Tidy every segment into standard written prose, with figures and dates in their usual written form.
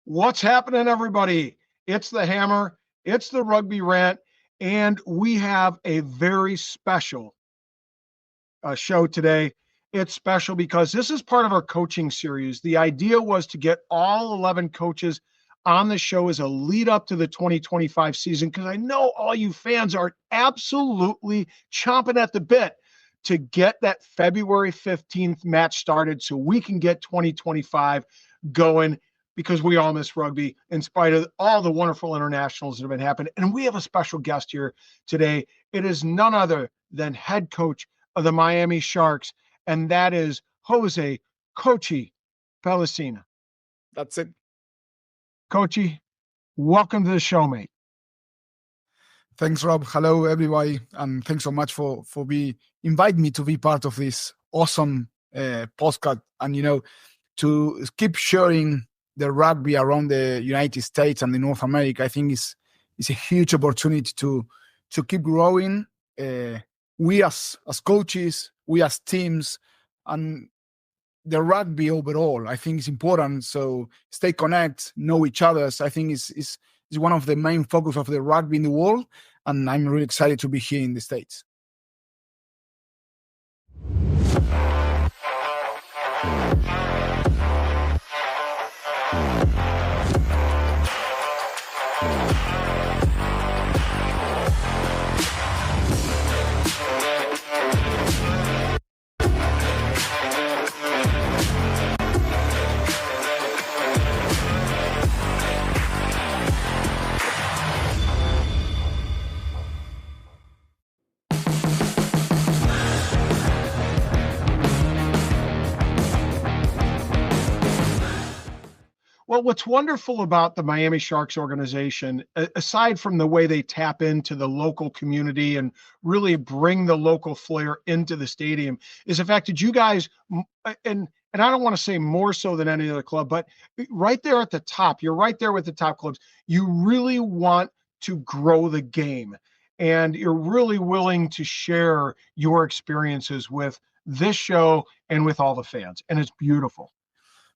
What's happening, everybody? It's the Hammer, it's the Rugby Rant, and we have a very special show today. It's special because this is part of our coaching series. The idea was to get all 11 coaches on the show as a lead up to the 2025 season, because I know all you fans are absolutely chomping at the bit to get that February 15th match started so we can get 2025 going, because we all miss rugby in spite of all the wonderful internationals that have been happening. And we have a special guest here today. It is none other than head coach of the Miami Sharks, and that is Jose Cochi Pellicena. That's it. Cochi, welcome to the show, mate. Thanks, Rob. Hello, everybody, and thanks so much for inviting me to be part of this awesome podcast, and to keep sharing the rugby around the United States and the North America. I think it's a huge opportunity to keep growing. We as coaches, we as teams, and the rugby overall, I think it's important. So stay connected, know each other. So I think it's one of the main focus of the rugby in the world, and I'm really excited to be here in the States. Well, what's wonderful about the Miami Sharks organization, aside from the way they tap into the local community and really bring the local flair into the stadium, is the fact that you guys, and I don't want to say more so than any other club, but right there at the top, you're right there with the top clubs. You really want to grow the game, and you're really willing to share your experiences with this show and with all the fans, and it's beautiful.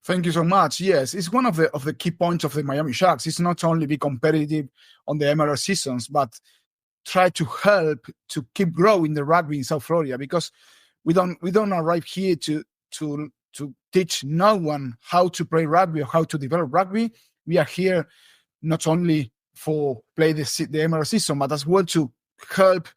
Thank you so much. Yes, it's one of the key points of the Miami Sharks. It's not only be competitive on the MLS seasons, but try to help to keep growing the rugby in South Florida, because we don't arrive here to teach no one how to play rugby or how to develop rugby. We are here not only for play the MLS season, but as well to help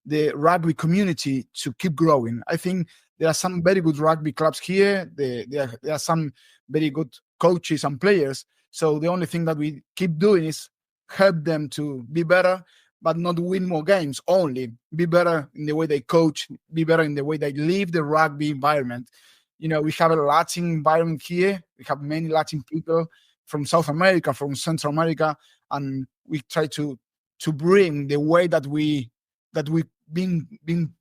the rugby community to keep growing. I think there are some very good rugby clubs here. There are some very good coaches and players. So the only thing that we keep doing is help them to be better, but not win more games only. Be better in the way they coach, be better in the way they live the rugby environment. We have a Latin environment here. We have many Latin people from South America, from Central America, and we try to bring the way that we've been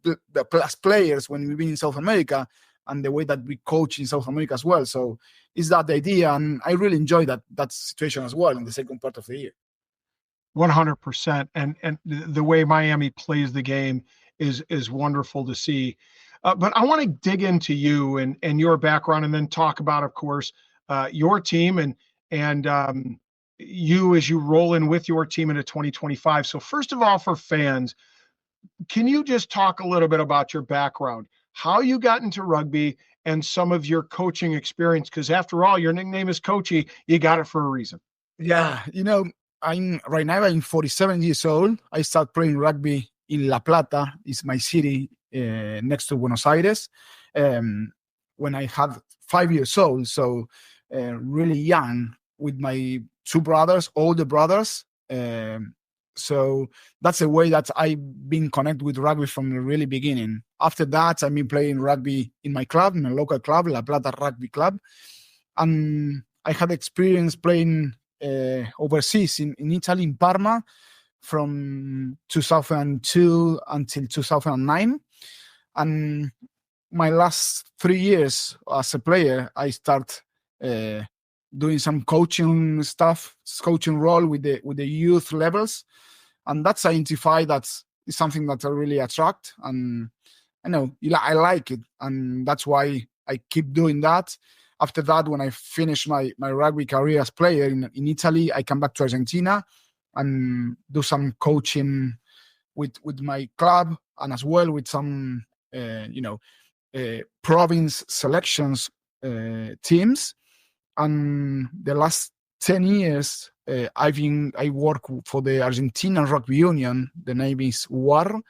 the plus players when we've been in South America, and the way that we coach in South America as well. So is that the idea? And I really enjoy that situation as well in the second part of the year. 100%. And the way Miami plays the game is wonderful to see. But I want to dig into you and your background, and then talk about, of course, your team and you as you roll in with your team into 2025. So first of all, for fans, can you just talk a little bit about your background, how you got into rugby, and some of your coaching experience? Because after all, your nickname is Cochi. You got it for a reason. Yeah, I'm 47 years old. I started playing rugby in La Plata. It's my city next to Buenos Aires. When I had 5 years old, so really young, with my two brothers, older brothers. So that's a way that I've been connected with rugby from the really beginning. After that, I've been playing rugby in my club, in a local club, La Plata Rugby Club. And I had experience playing overseas in Italy, in Parma, from 2002 until 2009. And my last 3 years as a player, I start doing some coaching stuff, coaching role with the youth levels. And that's identified that is something that I really attract. And I know I like it. And that's why I keep doing that. After that, when I finished my rugby career as player in Italy, I come back to Argentina and do some coaching with my club, and as well with some province selections teams. And the last 10 years, I work for the Argentinian Rugby Union. The name is WAR,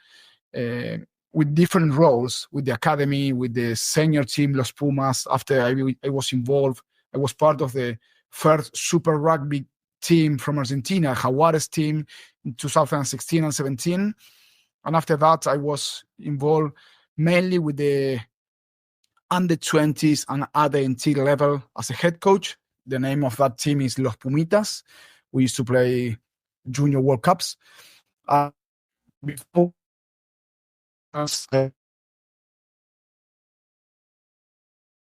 with different roles, with the academy, with the senior team, Los Pumas. After I was involved, I was part of the first Super Rugby team from Argentina, Jaguares team, in 2016 and 17. And after that, I was involved mainly with the under 20s and other until level as a head coach. The name of that team is Los Pumitas. We used to play Junior World Cups. Before as a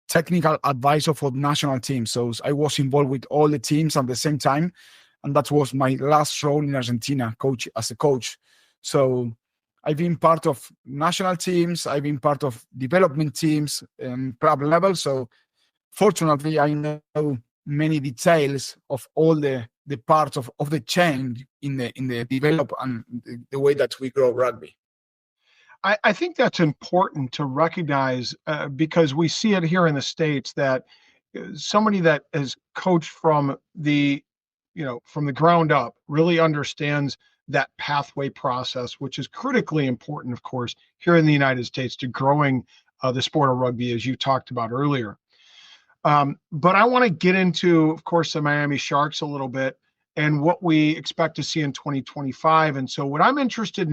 technical advisor for the national team. So I was involved with all the teams at the same time. And that was my last role in Argentina, as a coach. So I've been part of national teams. I've been part of development teams and club level. So fortunately, I know many details of all the parts of the chain in the develop and the way that we grow rugby. I think that's important to recognize because we see it here in the States that somebody that has coached from the ground up really understands that pathway process, which is critically important, of course, here in the United States to growing the sport of rugby, as you talked about earlier. But I want to get into, of course, the Miami Sharks a little bit and what we expect to see in 2025. And so what I'm interested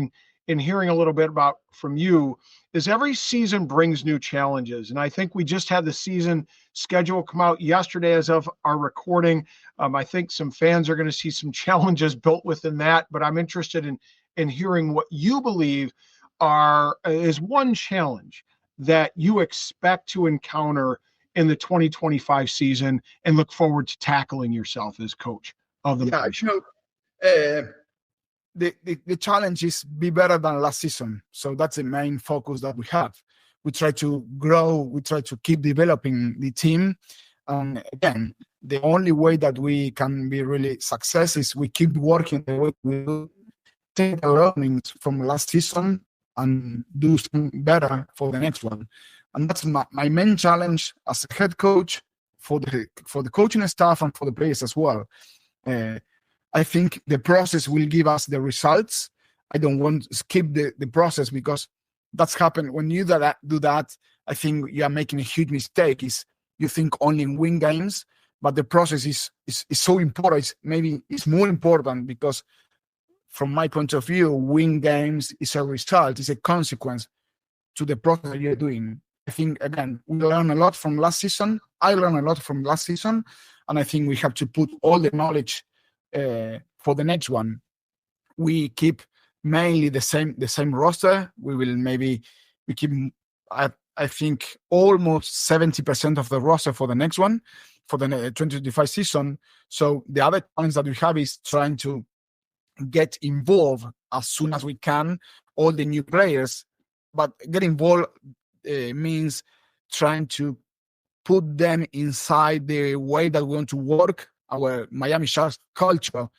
in hearing a little bit about from you is every season brings new challenges. And I think we just had the season schedule come out yesterday as of our recording. I think some fans are going to see some challenges built within that, but I'm interested in hearing what you believe is one challenge that you expect to encounter in the 2025 season and look forward to tackling yourself as coach of the the challenge is be better than last season. So that's the main focus that we have. We try to grow, we try to keep developing the team. And again, the only way that we can be really success is we keep working the way we do, take the learnings from last season and do something better for the next one. And that's my main challenge as a head coach for the coaching staff and for the players as well. I think the process will give us the results. I don't want to skip the process because that's happened. When you do that, I think you are making a huge mistake. Is you think only in win games, but the process is so important. Maybe it's more important because from my point of view, win games is a result, is a consequence to the process that you're doing. I think, again, we learn a lot from last season. I learned a lot from last season, and I think we have to put all the knowledge for the next one. We keep mainly the same roster. We keep I think almost 70% of the roster for the next one, for the 2025 season. So the other challenge that we have is trying to get involved as soon as we can, all the new players. But get involved means trying to put them inside the way that we want to work, our Miami Sharks culture,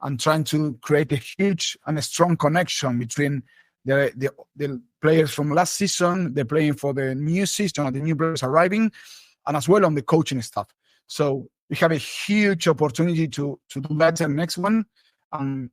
and trying to create a huge and a strong connection between the players from last season, they're playing for the new season, and the new players arriving, and as well on the coaching staff. So we have a huge opportunity to do better next one. And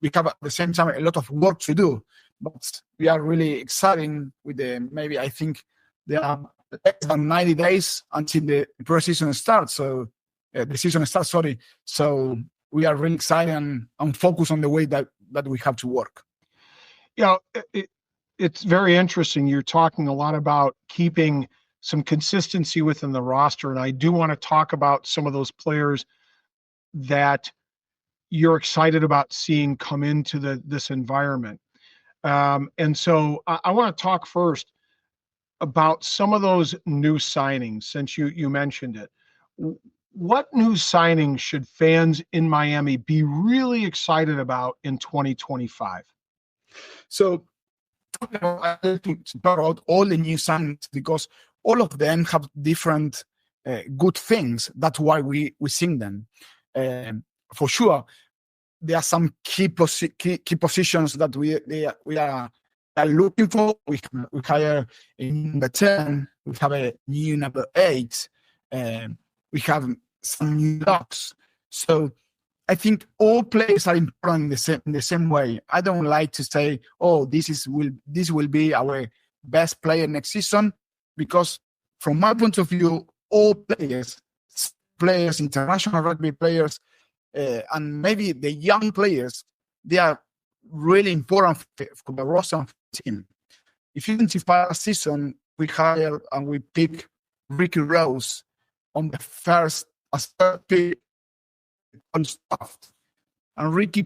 we have at the same time a lot of work to do, but we are really excited with I think there are less than 90 days until the pre-season starts. So the season starts, sorry. So we are really excited and focused on the way that we have to work. It's very interesting. You're talking a lot about keeping some consistency within the roster. And I do want to talk about some of those players that you're excited about seeing come into this environment. And so I want to talk first about some of those new signings, since you mentioned it. What new signings should fans in Miami be really excited about in 2025? So I talk about all the new signings because all of them have different good things. That's why we sing them. For sure, there are some key positions that we are looking for. We hire a number 10. We have a new number 8. We have some new locks. So I think all players are important in the same way. I don't like to say, "Oh, this will be our best player next season," because from my point of view, all players, international rugby players, and maybe the young players, they are really important for the roster of the team. If you identify a season, we hire and we pick Ricky Rose on the first pick on staff. And Ricky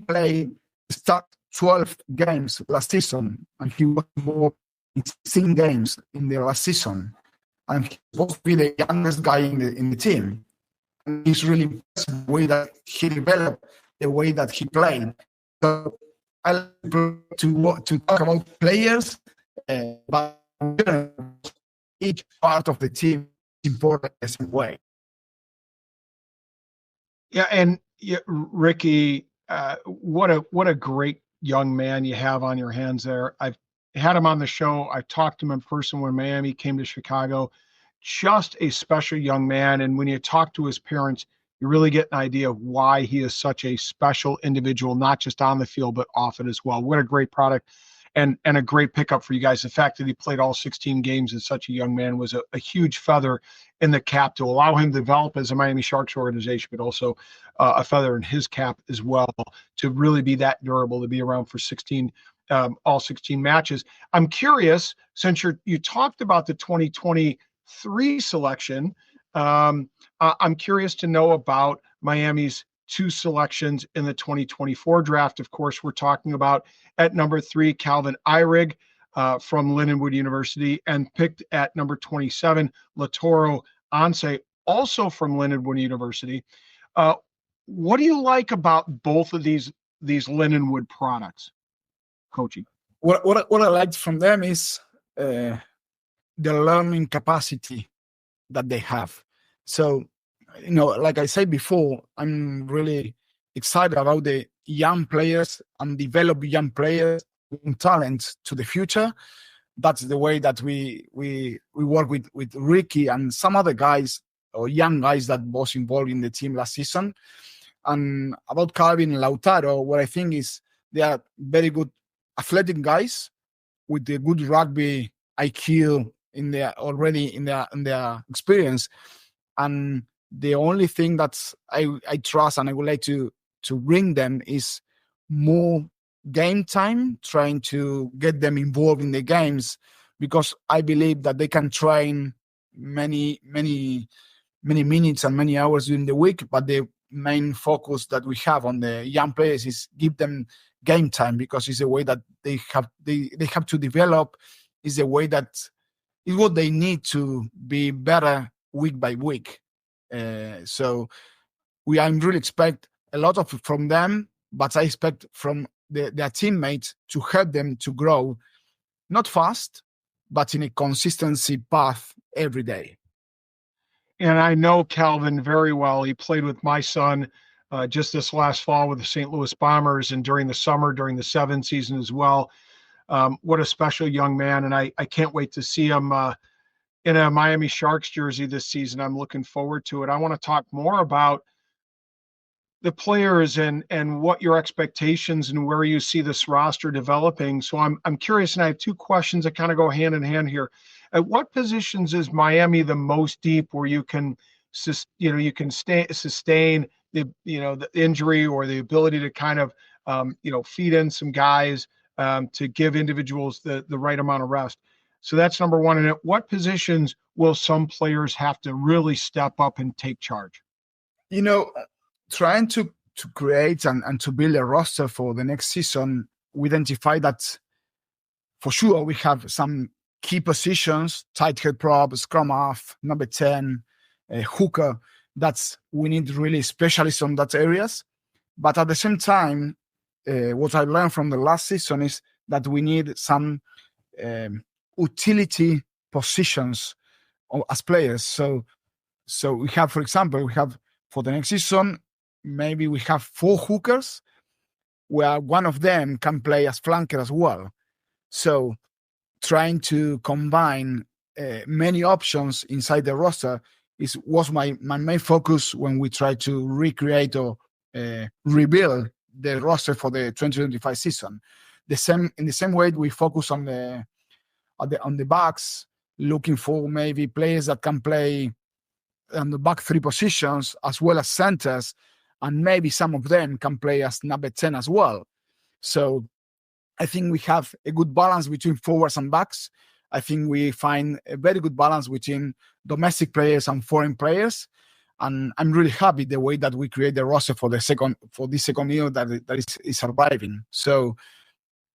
start 12 games last season, and he was involved in 16 games in the last season. And he's supposed to be the youngest guy in the team. And he's really impressive the way that he developed, the way that he played. So I like to talk about players, but each part of the team is important in the same way. Yeah, and Ricky, what a great young man you have on your hands there. I've had him on the show. I talked to him in person when Miami came to Chicago. Just a special young man. And when you talk to his parents, you really get an idea of why he is such a special individual, not just on the field, but off it as well. What a great product and a great pickup for you guys. The fact that he played all 16 games as such a young man was a huge feather in the cap to allow him to develop as a Miami Sharks organization, but also a feather in his cap as well to really be that durable, to be around for 16 all 16 matches. I'm curious, since you talked about the 2023 selection, I'm curious to know about Miami's 2 selections in the 2024 draft. Of course, we're talking about at number 3, Calvin Eyrig from Lindenwood University, and picked at number 27, Latoro Anse, also from Lindenwood University. What do you like about both of these Lindenwood products, Cochi? What I liked from them is the learning capacity that they have. So, like I said before, I'm really excited about the young players and develop young players in talent to the future. That's the way that we work with Ricky and some other guys or young guys that was involved in the team last season. And about Calvin and Lautaro, what I think is they are very good athletic guys with a good rugby IQ in their experience. And the only thing that I trust and I would like to bring them is more game time, trying to get them involved in the games, because I believe that they can train many minutes and many hours during the week, but the main focus that we have on the young players is give them game time, because it's a way that they have to develop, is a way that is what they need to be better week by week. So I really expect a lot from them, but I expect from their teammates to help them to grow, not fast, but in a consistency path every day. And I know Calvin very well. He played with my son just this last fall with the St. Louis Bombers, and during the summer, during the 7 season as well. What a special young man. And I can't wait to see him in a Miami Sharks jersey this season. I'm looking forward to it. I want to talk more about the players and what your expectations and where you see this roster developing. So I'm curious, and I have 2 questions that kind of go hand in hand here. At what positions is Miami the most deep, where you can sustain the injury or the ability to kind of feed in some guys to give individuals the right amount of rest? So that's number one. And at what positions will some players have to really step up and take charge? Trying to create and to build a roster for the next season, we identify that for sure we have some key positions: tight head prop, scrum half, number 10, hooker. We need really specialists on that areas. But at the same time, what I learned from the last season is that we need some utility positions as players. So So we have, for example, for the next season, maybe we have 4 hookers, where one of them can play as flanker as well. So trying to combine many options inside the roster was my main focus when we try to recreate or rebuild the roster for the 2025 season. In the same way, we focus on the backs, looking for maybe players that can play on the back 3 positions as well as centers, and maybe some of them can play as number 10 as well. So I think we have a good balance between forwards and backs. I think we find a very good balance between domestic players and foreign players. And I'm really happy the way that we create the roster for this second year that is surviving. So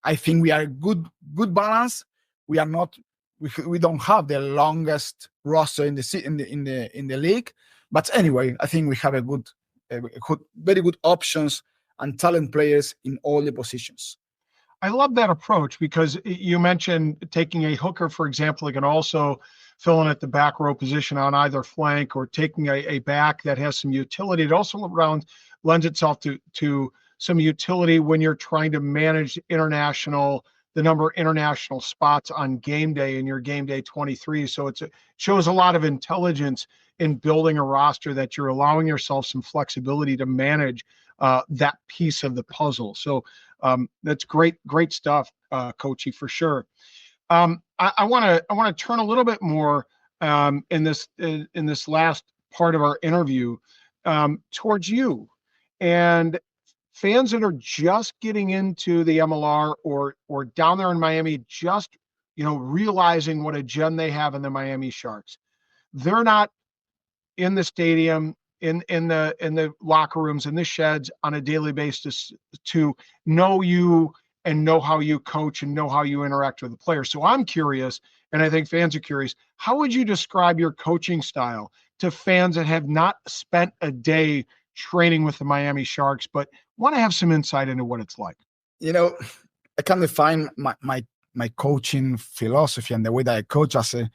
I think we are a good balance. We are not we don't have the longest roster in the league, but anyway, I think we have very good options and talent players in all the positions. I love that approach because you mentioned taking a hooker, for example, that can also fill in at the back row position on either flank, or taking a back that has some utility. It also lends itself to some utility when you're trying to manage the number of international spots on game day in your game day 23. So it shows a lot of intelligence in building a roster, that you're allowing yourself some flexibility to manage that piece of the puzzle. So that's great stuff, Cochi, for sure. I want to turn a little bit more in this last part of our interview towards you and fans that are just getting into the MLR or down there in Miami, just realizing what a gem they have in the Miami Sharks. They're not in the stadium, in the locker rooms, in the sheds on a daily basis to know you and know how you coach and know how you interact with the players. So I'm curious, and I think fans are curious, how would you describe your coaching style to fans that have not spent a day training with the Miami Sharks, but want to have some insight into what it's like? I can define my coaching philosophy and the way that I coach as a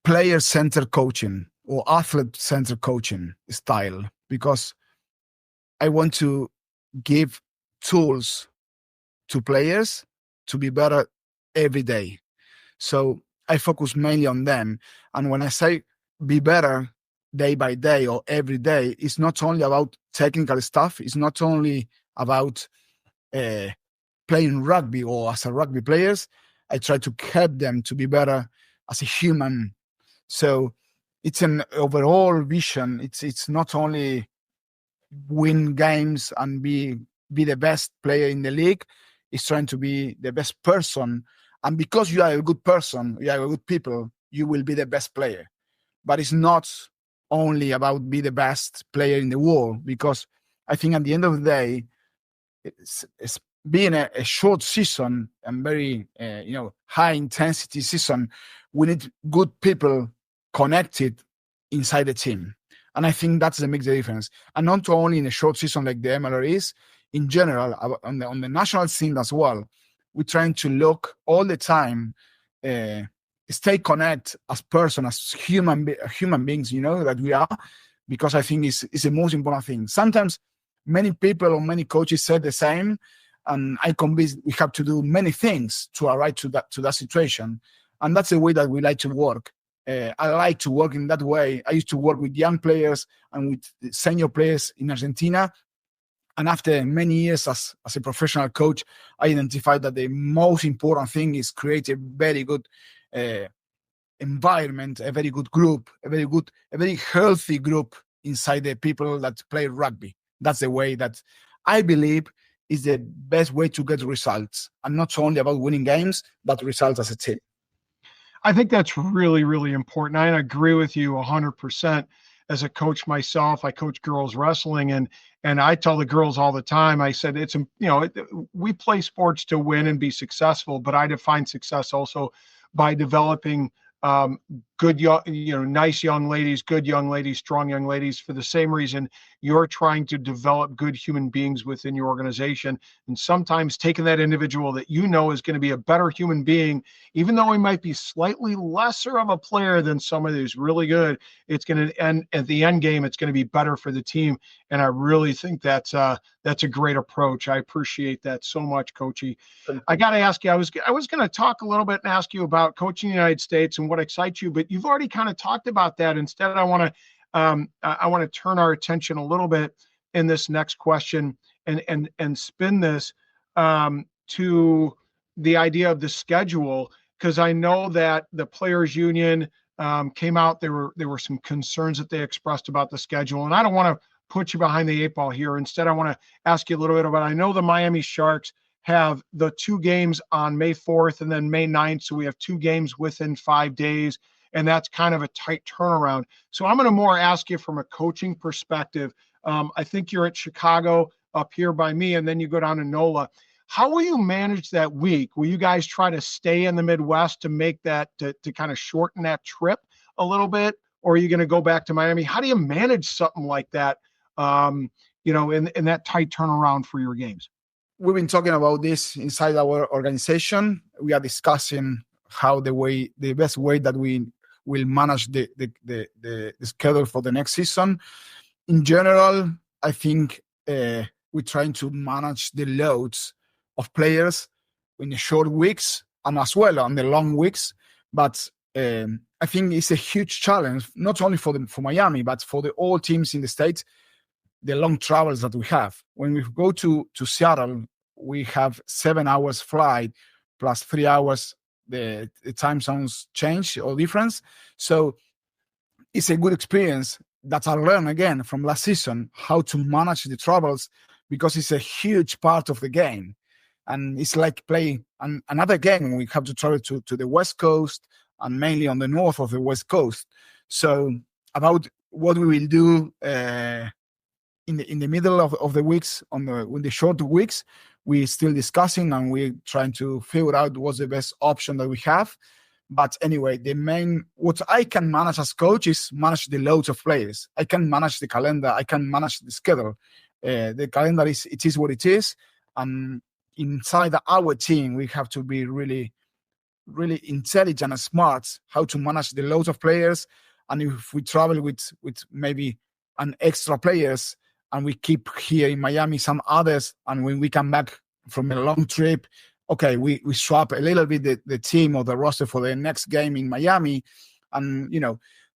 player-centered coaching or athlete-centered coaching style, because I want to give tools to players to be better every day. So I focus mainly on them. And when I say be better day by day or every day, it's not only about technical stuff. It's not only about playing rugby or as a rugby players. I try to help them to be better as a human. So it's an overall vision. It's not only win games and be the best player in the league. It's trying to be the best person. And because you are a good person, you are a good people, you will be the best player. But it's not only about be the best player in the world, because I think at the end of the day, it's being a short season and very high intensity season, we need good people connected inside the team. And I think that's the makes the difference. And not only in a short season like the MLR is, in general, on the national scene as well, we're trying to look all the time, stay connect as person, as human beings, that we are, because I think it's the most important thing. Sometimes many people or many coaches said the same, and I convinced we have to do many things to arrive to that situation. And that's the way that we like to work. I like to work in that way. I used to work with young players and with senior players in Argentina. And after many years as a professional coach, I identified that the most important thing is create a very good environment, a very good group, a very healthy group inside the people that play rugby. That's the way that I believe is the best way to get results, and not only about winning games, but results as a team. I think that's really, really important. I agree with you 100%. As a coach myself, I coach girls wrestling, and I tell the girls all the time, I said, we play sports to win and be successful, but I define success also by developing good, nice young ladies, good young ladies, strong young ladies, for the same reason you're trying to develop good human beings within your organization. And sometimes taking that individual that you know is going to be a better human being, even though he might be slightly lesser of a player than somebody who's really good, it's going to end at the end game. It's going to be better for the team. And I really think that's a great approach. I appreciate that so much, Coachy. I got to ask you, I was going to talk a little bit and ask you about coaching the United States and what excites you, but you've already kind of talked about that. Instead, I want to turn our attention a little bit in this next question and spin this to the idea of the schedule, because I know that the players union came out. There were some concerns that they expressed about the schedule, and I don't want to put you behind the eight ball here. Instead, I want to ask you a little bit about, I know the Miami Sharks have the 2 games on May 4th and then May 9th. So we have 2 games within 5 days, and that's kind of a tight turnaround. So I'm going to more ask you from a coaching perspective. I think you're at Chicago up here by me, and then you go down to NOLA. How will you manage that week? Will you guys try to stay in the Midwest to make that, to kind of shorten that trip a little bit? Or are you going to go back to Miami? How do you manage something like that, in that tight turnaround for your games? We've been talking about this inside our organization. We are discussing how the best way that we will manage the schedule for the next season. In general, I think we're trying to manage the loads of players in the short weeks and as well on the long weeks. But I think it's a huge challenge, not only for Miami, but for all teams in the States, the long travels that we have. When we go to Seattle, we have 7 hours flight plus 3 hours the time zones change or difference. So it's a good experience that I learned again from last season, how to manage the travels, because it's a huge part of the game. And it's like playing another game. We have to travel to the West Coast and mainly on the north of the West Coast. So about what we will do in the middle of the weeks, in the short weeks, we're still discussing and we're trying to figure out what's the best option that we have. But anyway, what I can manage as coach is manage the loads of players. I can manage the calendar. I can manage the schedule. The calendar it is what it is. And inside our team, we have to be really, really intelligent and smart how to manage the loads of players. And if we travel with maybe an extra players, and we keep here in Miami some others, and when we come back from a long trip, okay, we swap a little bit the team or the roster for the next game in Miami, and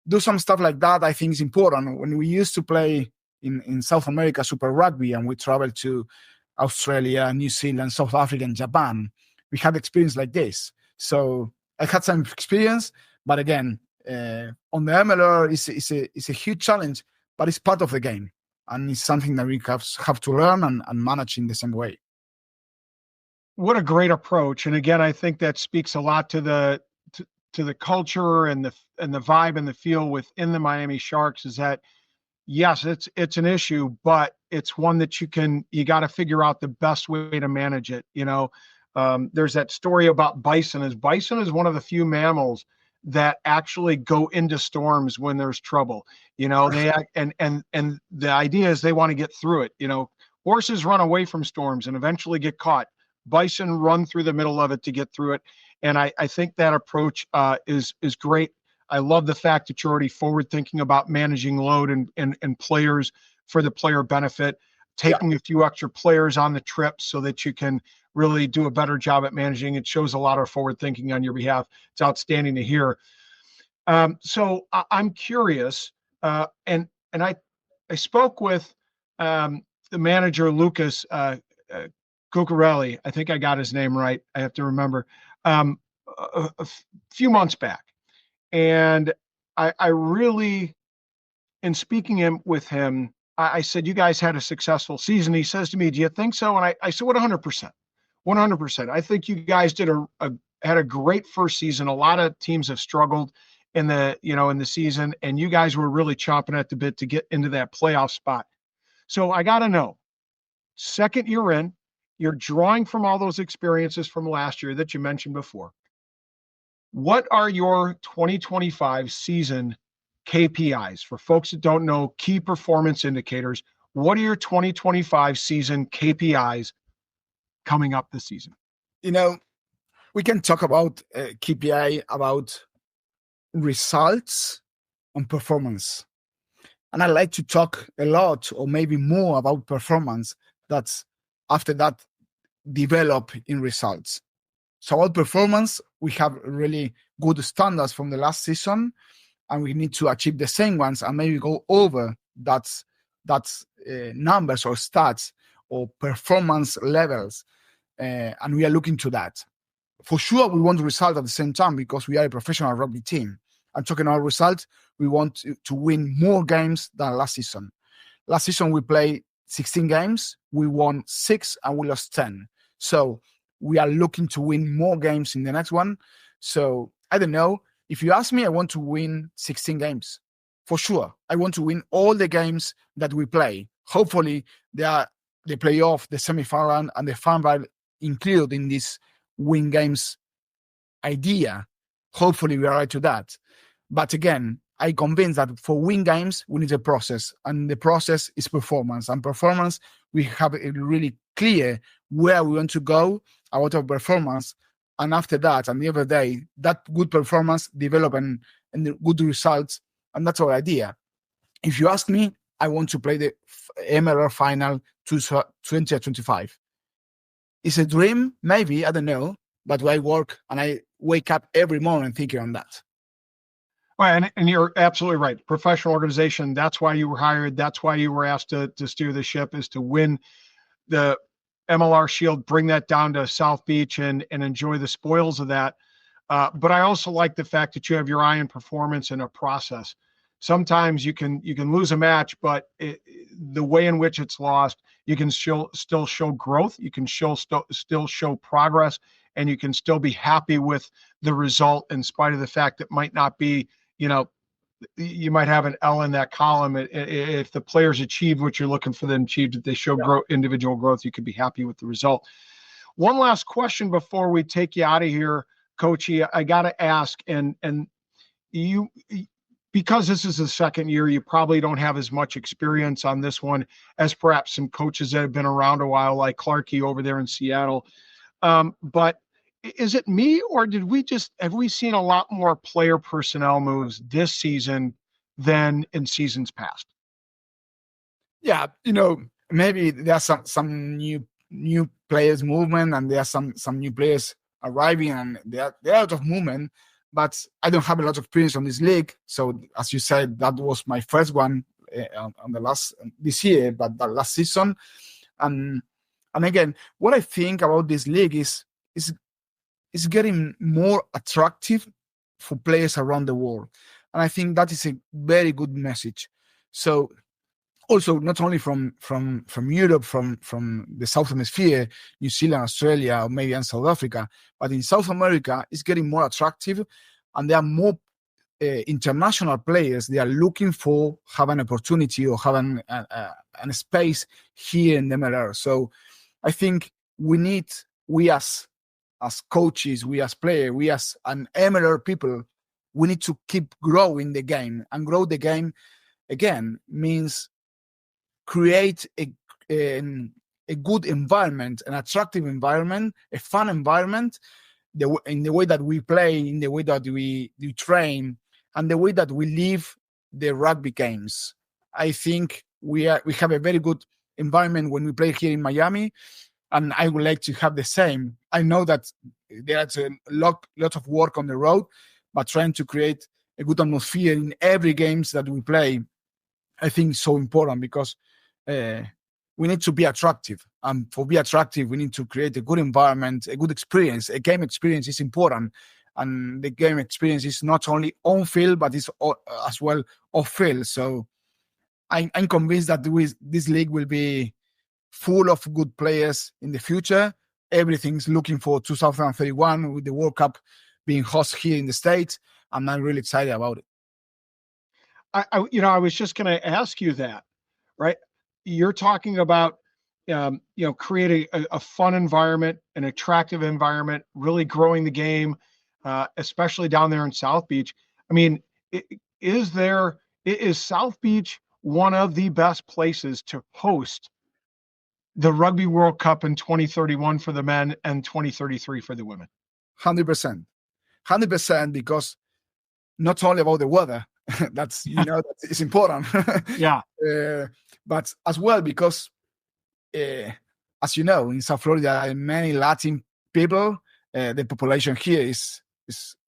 do some stuff like that. I think is important. When we used to play in South America Super Rugby and we traveled to Australia, New Zealand, South Africa, and Japan, we had experience like this. So I had some experience, but again, on the MLR, it's a huge challenge, but it's part of the game. And it's something that we have to learn and manage in the same way. What a great approach! And again, I think that speaks a lot to the culture and the vibe and the feel within the Miami Sharks. Is that yes, it's an issue, but it's one that you got to figure out the best way to manage it. There's that story about bison. Bison is one of the few mammals that actually go into storms when there's trouble. They act, and the idea is they want to get through it. Horses run away from storms and eventually get caught. Bison run through the middle of it to get through it. And I think that approach is great. I love the fact that you're already forward thinking about managing load and players for the player benefit, taking a few extra players on the trip so that you can really do a better job at managing. It shows a lot of forward thinking on your behalf. It's outstanding to hear. So I'm curious, and I spoke with the manager, Lucas Cuccarelli. I think I got his name right. I have to remember. A few months back, and I really, in speaking with him, I said, "You guys had a successful season." He says to me, "Do you think so?" And I said, "100%, 100%. I think you guys had a great first season. A lot of teams have struggled in the season, and you guys were really chomping at the bit to get into that playoff spot." So I got to know, second year in, you're drawing from all those experiences from last year that you mentioned before. What are your 2025 season KPIs? For folks that don't know, key performance indicators, what are your 2025 season KPIs coming up this season? You know, we can talk about KPI, about results and performance. And I like to talk a lot or maybe more about performance that's after that develop in results. So about performance, we have really good standards from the last season, and we need to achieve the same ones and maybe go over that's numbers or stats or performance levels, and we are looking to that. For sure, we want result at the same time because we are a professional rugby team. And talking about results, we want to win more games than last season. Last season, we played 16 games. We won 6 and we lost 10. So we are looking to win more games in the next one. So I don't know. If you ask me, I want to win 16 games. For sure. I want to win all the games that we play. Hopefully, they are the playoff, the semi-final, and the final included in this win games idea. Hopefully, we are right to that. But again, I'm convinced that for win games, we need a process. And the process is performance. And performance, we have it really clear where we want to go, about our performance. And after that, and the other day, that good performance develop and the good results. And that's our idea. If you ask me, I want to play the MLR final 2025. It's a dream, maybe, I don't know. But I work and I wake up every morning thinking on that. Well, and you're absolutely right. Professional organization, that's why you were hired. That's why you were asked to steer the ship, is to win the MLR Shield, bring that down to South Beach and enjoy the spoils of that. But I also like the fact that you have your eye on performance and a process. Sometimes you can lose a match, but the way in which it's lost, you can still show growth. You can still show progress, and you can still be happy with the result in spite of the fact that might not be, you might have an L in that column. If the players achieve what you're looking for them to achieve, if they show individual growth, you could be happy with the result. One last question before we take you out of here, Cochi. I got to ask, and you, because this is the second year, you probably don't have as much experience on this one as perhaps some coaches that have been around a while, like Clarkey over there in Seattle. But is it me, or have we seen a lot more player personnel moves this season than in seasons past? Yeah, maybe there are some new players movement, and there are some new players arriving, and there are a lot of movement. But I don't have a lot of experience on this league, so as you said, that was my first one on the last this year, but the last season, and again, what I think about this league is getting more attractive for players around the world. And I think that is a very good message. So also not only from Europe, from the South Hemisphere, New Zealand, Australia, or maybe in South Africa, but in South America, it's getting more attractive, and there are more international players. They are looking for have an opportunity or have a space here in the MLR. So I think we as coaches, we as players, we as an MLR people, we need to keep growing the game. And grow the game, again, means create a good environment, an attractive environment, a fun environment, in the way that we play, in the way that we train, and the way that we live the rugby games. I think we have a very good environment when we play here in Miami, and I would like to have the same. I know that there's a lot of work on the road, but trying to create a good atmosphere in every games that we play, I think is so important, because we need to be attractive. And for be attractive, we need to create a good environment, a good experience. A game experience is important. And the game experience is not only on field, but it's as well off field. So I'm convinced that this league will be full of good players in the future. Everything's looking for 2031 with the World Cup being hosted here in the States. And I'm really excited about it. I was just going to ask you that, right? You're talking about, creating a fun environment, an attractive environment, really growing the game. especially down there in South Beach. I mean, is South Beach one of the best places to host the Rugby World Cup in 2031 for the men and 2033 for the women? 100%. 100%, because not only about the weather, that's, that is important. Yeah. But as well, because as you know, in South Florida, many Latin people, the population here is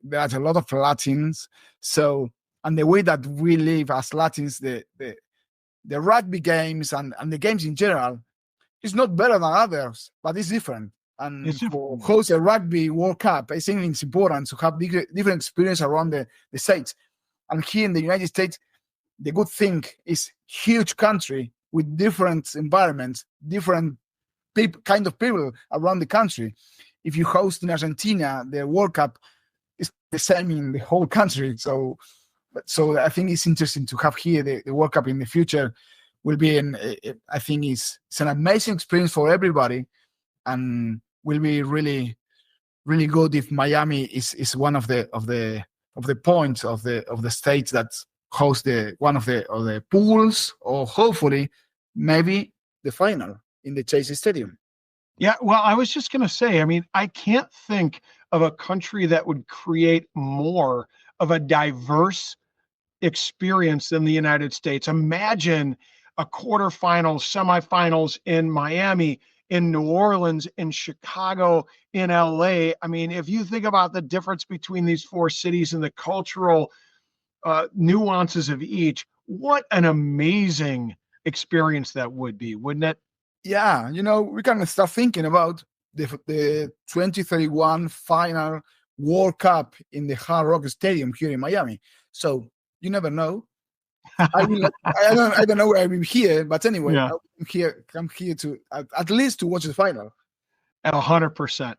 there's a lot of Latins. So, and the way that we live as Latins, the rugby games and the games in general, is not better than others, but it's different. And for host a rugby World Cup, I think it's important to have different experience around the states. And here in the United States, the good thing is huge country with different environments, different kind of people around the country. If you host in Argentina, the World Cup is the same in the whole country. So I think it's interesting to have here the World Cup in the future. Will be I think it's an amazing experience for everybody, and will be really, really good if Miami is one of the points of the states that host one of the pools, or hopefully maybe the final in the Chase Stadium. Yeah, well, I was just going to say, I mean, I can't think of a country that would create more of a diverse experience than the United States. Imagine a quarterfinals, semifinals in Miami, in New Orleans, in Chicago, in LA. I mean, if you think about the difference between these four cities and the cultural nuances of each, what an amazing experience that would be, wouldn't it? Yeah, we can start thinking about the 2031 final World Cup in the Hard Rock Stadium here in Miami. So you never know. I don't know where I will be here, but anyway, yeah. I'm here to at least to watch the final. At 100%.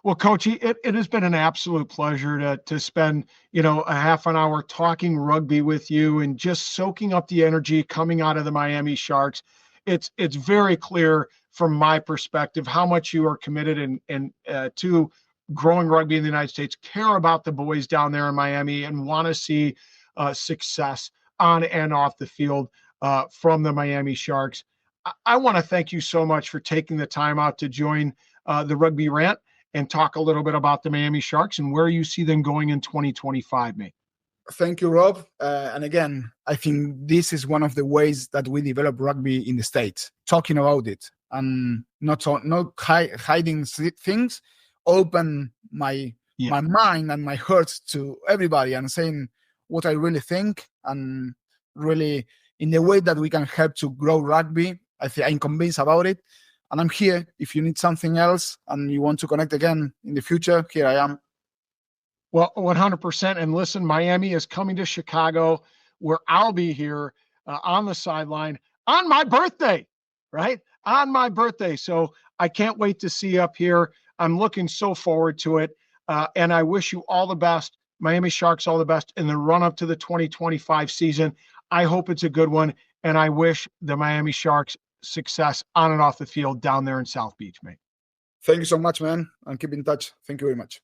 Well, Cochi, it has been an absolute pleasure to spend, a half an hour talking rugby with you and just soaking up the energy coming out of the Miami Sharks. It's very clear from my perspective how much you are committed and to growing rugby in the United States, care about the boys down there in Miami, and want to see success on and off the field from the Miami Sharks. I want to thank you so much for taking the time out to join the Rugby Rant and talk a little bit about the Miami Sharks and where you see them going in 2025, mate. Thank you, Rob. And again, I think this is one of the ways that we develop rugby in the States, talking about it and not hiding things, open my mind and my heart to everybody and saying what I really think, and really in the way that we can help to grow rugby. I'm convinced about it. And I'm here. If you need something else and you want to connect again in the future, here I am. Well, 100%. And listen, Miami is coming to Chicago, where I'll be here on the sideline on my birthday, right? On my birthday. So I can't wait to see you up here. I'm looking so forward to it. And I wish you all the best, Miami Sharks, all the best in the run up to the 2025 season. I hope it's a good one. And I wish the Miami Sharks success on and off the field down there in South Beach, mate. Thank you so much, man. And keep in touch. Thank you very much.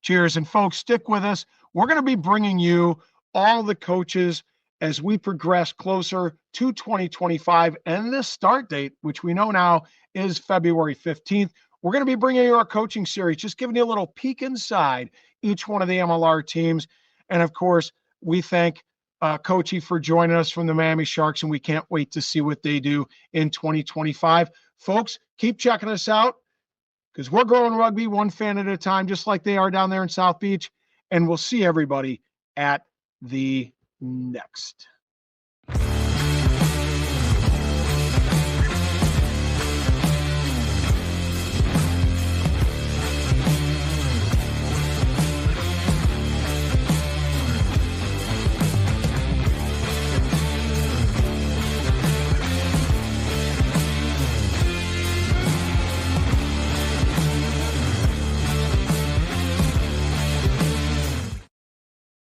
Cheers. And folks, stick with us. We're going to be bringing you all the coaches as we progress closer to 2025 and this start date, which we know now is February 15th. We're going to be bringing you our coaching series, just giving you a little peek inside each one of the MLR teams. And of course, we thank Cochi for joining us from the Miami Sharks, and we can't wait to see what they do in 2025. Folks, keep checking us out, because we're growing rugby one fan at a time, just like they are down there in South Beach. And we'll see everybody at the next.